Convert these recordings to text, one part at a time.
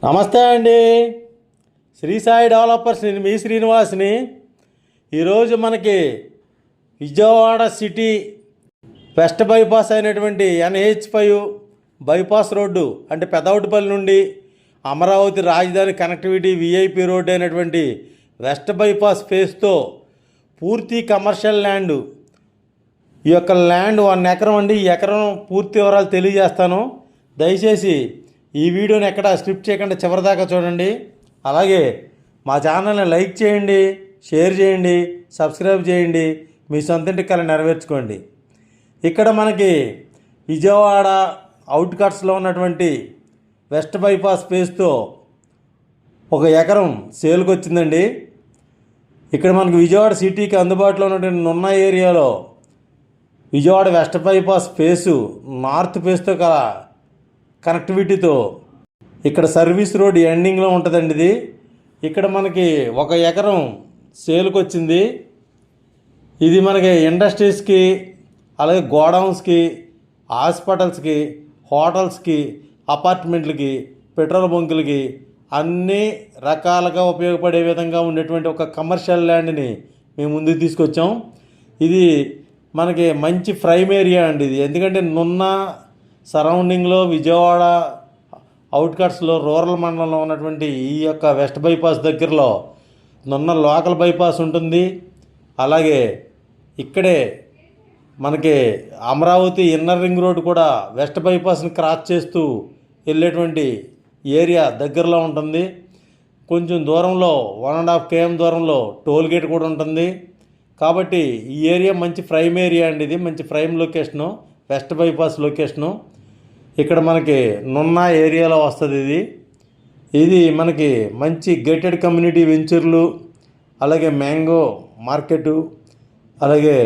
నమస్తే అండి. శ్రీ సాయి డెవలపర్స్, నేను మీ శ్రీనివాస్ని. ఈరోజు మనకి విజయవాడ సిటీ వెస్ట్ బైపాస్ అయినటువంటి NH5 బైపాస్ రోడ్డు అంటే పెదవుటిపల్లి నుండి అమరావతి రాజధాని కనెక్టివిటీ VIP రోడ్డు అయినటువంటి వెస్ట్ బైపాస్ ఫేస్తో పూర్తి కమర్షియల్ ల్యాండ్. ఈ యొక్క ల్యాండ్ 1 ఎకరం అండి. ఈ ఎకరం పూర్తి వివరాలు తెలియజేస్తాను. దయచేసి ఈ వీడియోని ఎక్కడ స్క్రిప్ట్ చేయకుండా చివరిదాకా చూడండి. అలాగే మా ఛానల్ని లైక్ చేయండి, షేర్ చేయండి, సబ్స్క్రైబ్ చేయండి. మీ సొంతింటి కల నెరవేర్చుకోండి. ఇక్కడ మనకి విజయవాడ అవుట్కట్స్లో ఉన్నటువంటి వెస్ట్ బైపాస్ ఫేస్తో 1 ఎకరం సేల్కి వచ్చిందండి. ఇక్కడ మనకి విజయవాడ సిటీకి అందుబాటులో ఉన్నటువంటి నున్న ఏరియాలో Vijayawada west bypass phase north ఫేస్తో కల కనెక్టివిటీతో ఇక్కడ సర్వీస్ రోడ్ ఎండింగ్లో ఉంటుందండి. ఇది ఇక్కడ మనకి 1 ఎకరం సేల్కి వచ్చింది. ఇది మనకి ఇండస్ట్రీస్కి, అలాగే గోడౌన్స్కి, హాస్పిటల్స్కి, హోటల్స్కి, అపార్ట్మెంట్లకి, పెట్రోల్ బంకులకి అన్ని రకాలుగా ఉపయోగపడే విధంగా ఉండేటువంటి ఒక కమర్షియల్ ల్యాండ్ని మేము ముందుకు తీసుకొచ్చాం. ఇది మనకి మంచి ప్రైమ్ ఏరియా అండి. ఇది ఎందుకంటే నున్న సరౌండింగ్లో విజయవాడ అవుట్కట్స్లో రూరల్ మండలంలో ఉన్నటువంటి ఈ యొక్క వెస్ట్ బైపాస్ దగ్గరలో నున్న లోకల్ బైపాస్ ఉంటుంది. అలాగే ఇక్కడే మనకి అమరావతి ఇన్నర్ రింగ్ రోడ్ కూడా వెస్ట్ బైపాస్ని క్రాస్ చేస్తూ వెళ్ళేటువంటి ఏరియా దగ్గరలో ఉంటుంది. కొంచెం దూరంలో 1.5 km దూరంలో టోల్ గేట్ కూడా ఉంటుంది. కాబట్టి ఈ ఏరియా మంచి ప్రైమ్ ఏరియా అండి. ఇది మంచి prime location, west bypass location. ఇక్కడ మనకి నున్న ఏరియాలో వస్తుంది. ఇది మనకి మంచి గేటెడ్ కమ్యూనిటీ వెంచర్లు, అలాగే మ్యాంగో మార్కెటు, అలాగే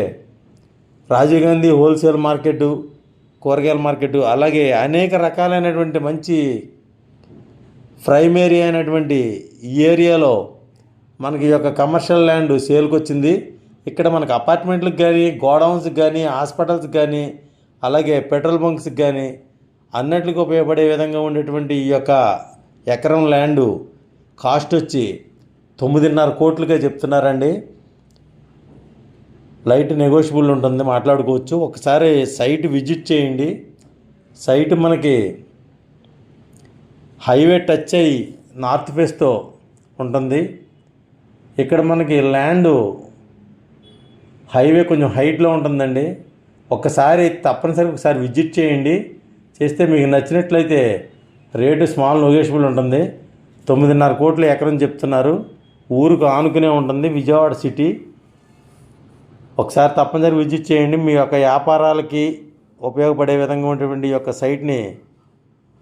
రాజీవ్ గాంధీ హోల్సేల్ మార్కెటు, కూరగాయల మార్కెటు, అలాగే అనేక రకాలైనటువంటి మంచి ప్రైమ్ ఏరియా అయినటువంటి ఈ ఏరియాలో మనకి ఈ యొక్క కమర్షియల్ ల్యాండ్ సేల్కి వచ్చింది. ఇక్కడ మనకు అపార్ట్మెంట్లకు కానీ, గోడౌన్స్కి కానీ, హాస్పిటల్స్కి కానీ, అలాగే పెట్రోల్ బంక్స్కి కానీ అన్నిటికి ఉపయోగపడే విధంగా ఉండేటువంటి ఈ యొక్క ఎకరం ల్యాండు కాస్ట్ వచ్చి 9.5 కోట్లుగా చెప్తున్నారండి. లైట్ నెగోషియబుల్ ఉంటుంది, మాట్లాడుకోవచ్చు. ఒకసారి సైట్ విజిట్ చేయండి. సైట్ మనకి హైవే టచ్ అయ్యి నార్త్ ఫేస్తో ఉంటుంది. ఇక్కడ మనకి ల్యాండ్ హైవే కొంచెం హైట్లో ఉంటుందండి. తప్పనిసరిగా ఒకసారి విజిట్ చేయండి. చేస్తే మీకు నచ్చినట్లయితే రేటు స్మాల్ నెగోషియబుల్ ఉంటుంది. 9.5 కోట్ల ఎకరం చెప్తున్నారు. ఊరుకు ఆనుకునే ఉంటుంది విజయవాడ సిటీ. ఒకసారి తప్పనిసరిగా విజిట్ చేయండి. మీ యొక్క వ్యాపారాలకి ఉపయోగపడే విధంగా ఉన్నటువంటి ఈ యొక్క సైట్ని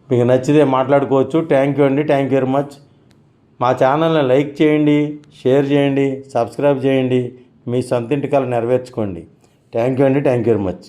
మీకు నచ్చితే మాట్లాడుకోవచ్చు. థ్యాంక్ యూ అండి. Thank you very much. మా ఛానల్ని లైక్ చేయండి, షేర్ చేయండి, సబ్స్క్రైబ్ చేయండి. మీ సొంతింటి కల నెరవేర్చుకోండి. థ్యాంక్ యూ అండి. Thank you very much.